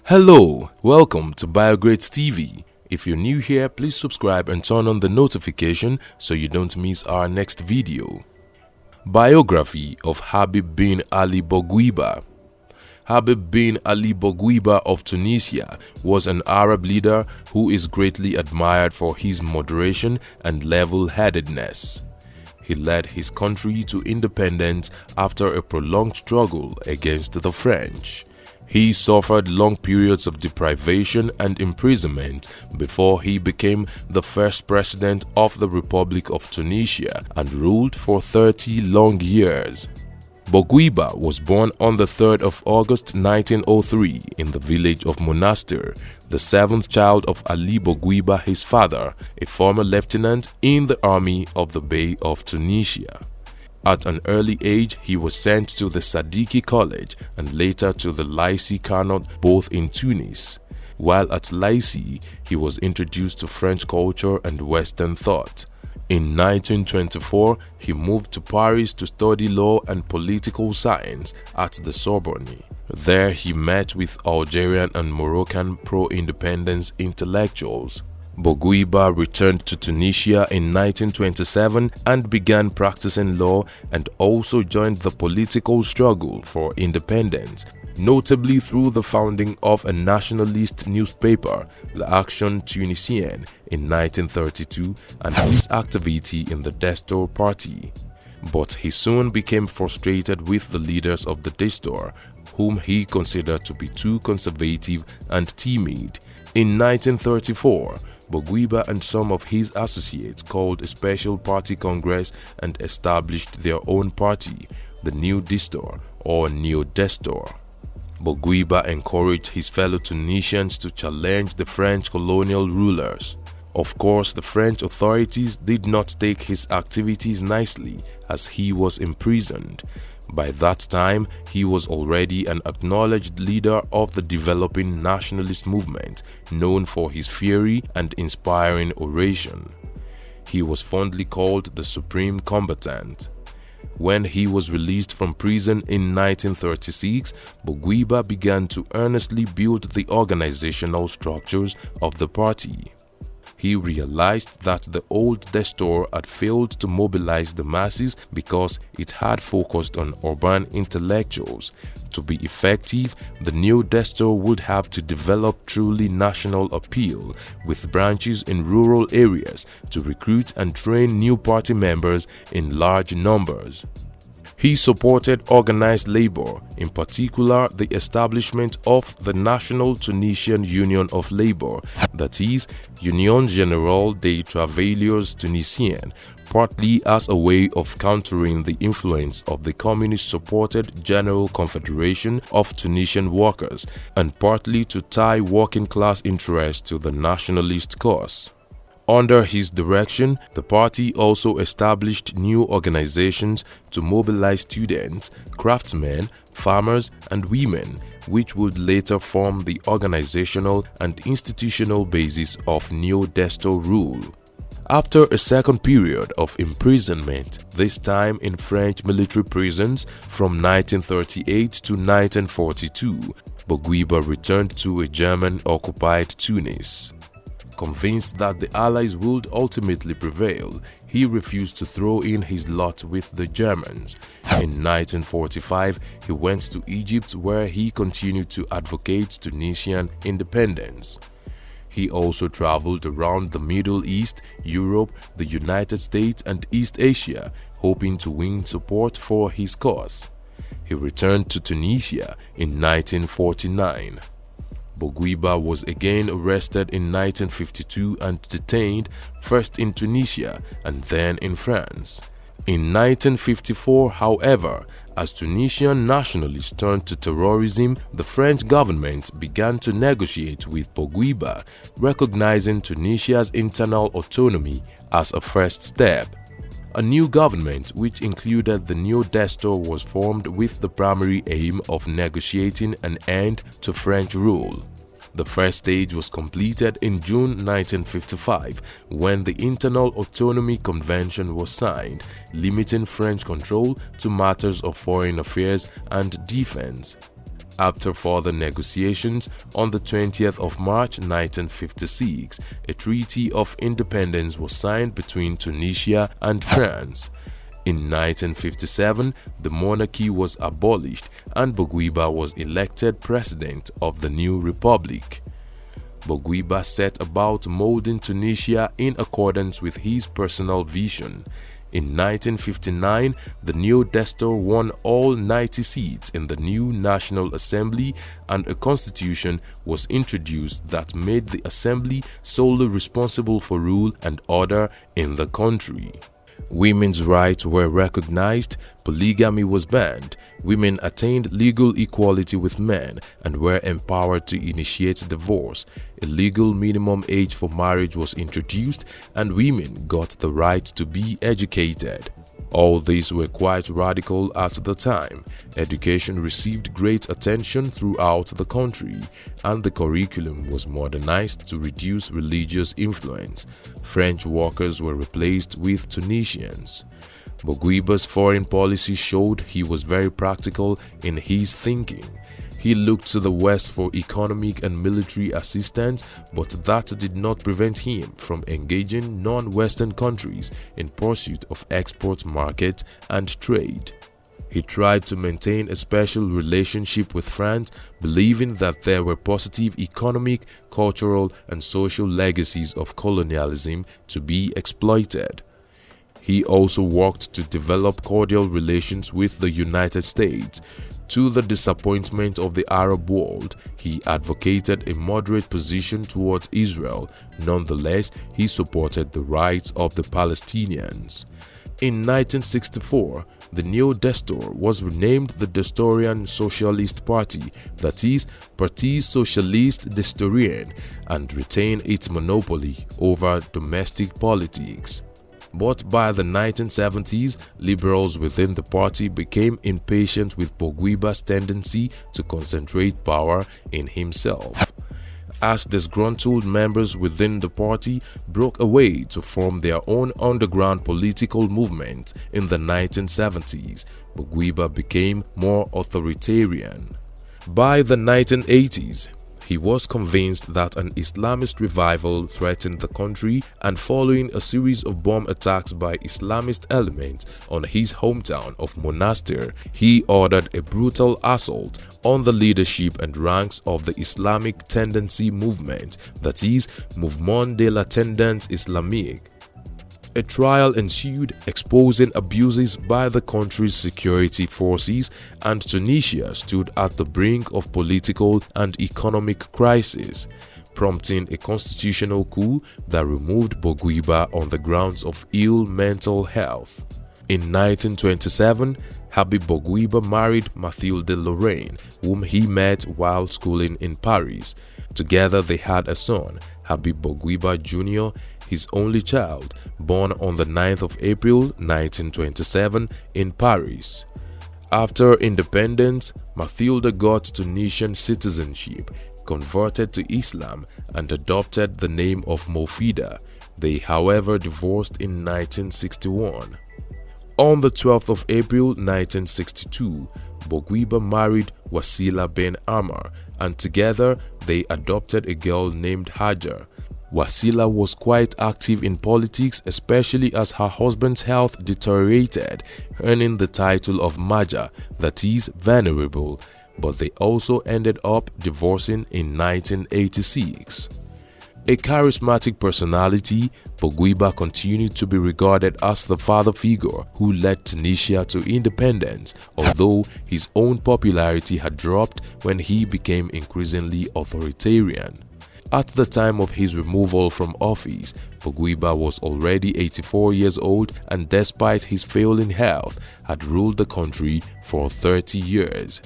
Hello, welcome to BioGrates TV. If you're new here, please subscribe and turn on the notification so you don't miss our next video. Biography of Habib bin Ali Bourguiba. Habib bin Ali Bourguiba of Tunisia was an Arab leader who is greatly admired for his moderation and level-headedness. He led his country to independence after a prolonged struggle against the French. He suffered long periods of deprivation and imprisonment before he became the first president of the Republic of Tunisia and ruled for 30 long years. Bourguiba was born on the 3rd of August 1903 in the village of Monastir, the seventh child of Ali Bourguiba, his father, a former lieutenant in the army of the Bey of Tunisia. At an early age, he was sent to the Sadiki College and later to the Lycée Carnot, both in Tunis. While at Lycée, he was introduced to French culture and Western thought. In 1924, he moved to Paris to study law and political science at the Sorbonne. There, he met with Algerian and Moroccan pro-independence intellectuals. Bourguiba returned to Tunisia in 1927 and began practicing law and also joined the political struggle for independence, notably through the founding of a nationalist newspaper, the Action Tunisian, in 1932 and his activity in the Destor Party. But he soon became frustrated with the leaders of the Destor, whom he considered to be too conservative and timid. In 1934, Bourguiba and some of his associates called a special party congress and established their own party, the New Destor or Neo Destor. Bourguiba encouraged his fellow Tunisians to challenge the French colonial rulers. Of course, the French authorities did not take his activities nicely as he was imprisoned. By that time, he was already an acknowledged leader of the developing nationalist movement, known for his fiery and inspiring oration. He was fondly called the Supreme Combatant. When he was released from prison in 1936, Bourguiba began to earnestly build the organizational structures of the party. He realized that the old Destor had failed to mobilize the masses because it had focused on urban intellectuals. To be effective, the new Destor would have to develop truly national appeal, with branches in rural areas to recruit and train new party members in large numbers. He supported organized labor, in particular the establishment of the National Tunisian Union of Labor, that is, Union Générale des Travailleurs Tunisiens, partly as a way of countering the influence of the communist-supported General Confederation of Tunisian Workers, and partly to tie working-class interests to the nationalist cause. Under his direction, the party also established new organizations to mobilize students, craftsmen, farmers, and women, which would later form the organizational and institutional basis of Neo-Destor rule. After a second period of imprisonment, this time in French military prisons from 1938 to 1942, Bourguiba returned to a German-occupied Tunis. Convinced that the Allies would ultimately prevail, he refused to throw in his lot with the Germans. In 1945, he went to Egypt, where he continued to advocate Tunisian independence. He also traveled around the Middle East, Europe, the United States, and East Asia, hoping to win support for his cause. He returned to Tunisia in 1949. Bourguiba was again arrested in 1952 and detained, first in Tunisia and then in France. In 1954, however, as Tunisian nationalists turned to terrorism, the French government began to negotiate with Bourguiba, recognizing Tunisia's internal autonomy as a first step. A new government, which included the Neo Destor, was formed with the primary aim of negotiating an end to French rule. The first stage was completed in June 1955 when the Internal Autonomy Convention was signed, limiting French control to matters of foreign affairs and defense. After further negotiations, on the 20th of March 1956, a treaty of independence was signed between Tunisia and France. In 1957, the monarchy was abolished and Bourguiba was elected president of the new republic. Bourguiba set about molding Tunisia in accordance with his personal vision. In 1959, the new Destor won all 90 seats in the new National Assembly and a constitution was introduced that made the assembly solely responsible for rule and order in the country. Women's rights were recognized, polygamy was banned, women attained legal equality with men and were empowered to initiate divorce. A legal minimum age for marriage was introduced and women got the right to be educated. All these were quite radical at the time. Education received great attention throughout the country, and the curriculum was modernized to reduce religious influence. French workers were replaced with Tunisians. Bourguiba's foreign policy showed he was very practical in his thinking. He looked to the West for economic and military assistance, but that did not prevent him from engaging non-Western countries in pursuit of export markets and trade. He tried to maintain a special relationship with France, believing that there were positive economic, cultural, and social legacies of colonialism to be exploited. He also worked to develop cordial relations with the United States. To the disappointment of the Arab world, he advocated a moderate position towards Israel. Nonetheless, he supported the rights of the Palestinians. In 1964, the new Destor was renamed the Destorian Socialist Party, that is, Parti Socialiste Destorien, and retained its monopoly over domestic politics. But by the 1970s, liberals within the party became impatient with Bourguiba's tendency to concentrate power in himself. As disgruntled members within the party broke away to form their own underground political movement in the 1970s, Bourguiba became more authoritarian. By the 1980s, he was convinced that an Islamist revival threatened the country, and following a series of bomb attacks by Islamist elements on his hometown of Monastir, he ordered a brutal assault on the leadership and ranks of the Islamic Tendency movement, that is, Mouvement de la Tendance Islamique. A trial ensued exposing abuses by the country's security forces, and Tunisia stood at the brink of political and economic crisis, prompting a constitutional coup that removed Bourguiba on the grounds of ill mental health. In 1927, Habib Bourguiba married Mathilde Lorraine, whom he met while schooling in Paris. Together they had a son, Habib Bourguiba Jr., his only child, born on the 9th of April 1927 in Paris. After independence, Mathilde got Tunisian citizenship, converted to Islam, and adopted the name of Mofida. They, however, divorced in 1961. On the 12th of April 1962, Bourguiba married Wasila Ben Ammar, and together they adopted a girl named Hajar. Wasila was quite active in politics, especially as her husband's health deteriorated, earning the title of Maja, that is, venerable, but they also ended up divorcing in 1986. A charismatic personality, Bourguiba continued to be regarded as the father figure who led Tunisia to independence, although his own popularity had dropped when he became increasingly authoritarian. At the time of his removal from office, Bourguiba was already 84 years old and despite his failing health, had ruled the country for 30 years.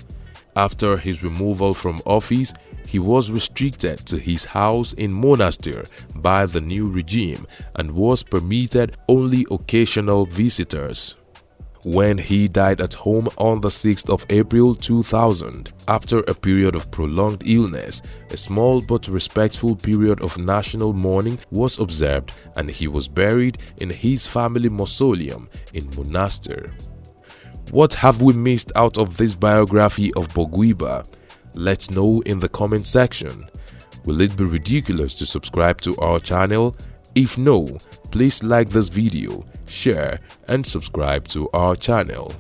After his removal from office, he was restricted to his house in Monastir by the new regime and was permitted only occasional visitors. When he died at home on the 6th of April 2000, after a period of prolonged illness, a small but respectful period of national mourning was observed and he was buried in his family mausoleum in Monastir. What have we missed out of this biography of Bourguiba? Let's know in the comment section. Will it be ridiculous to subscribe to our channel? If no, please like this video, share and subscribe to our channel.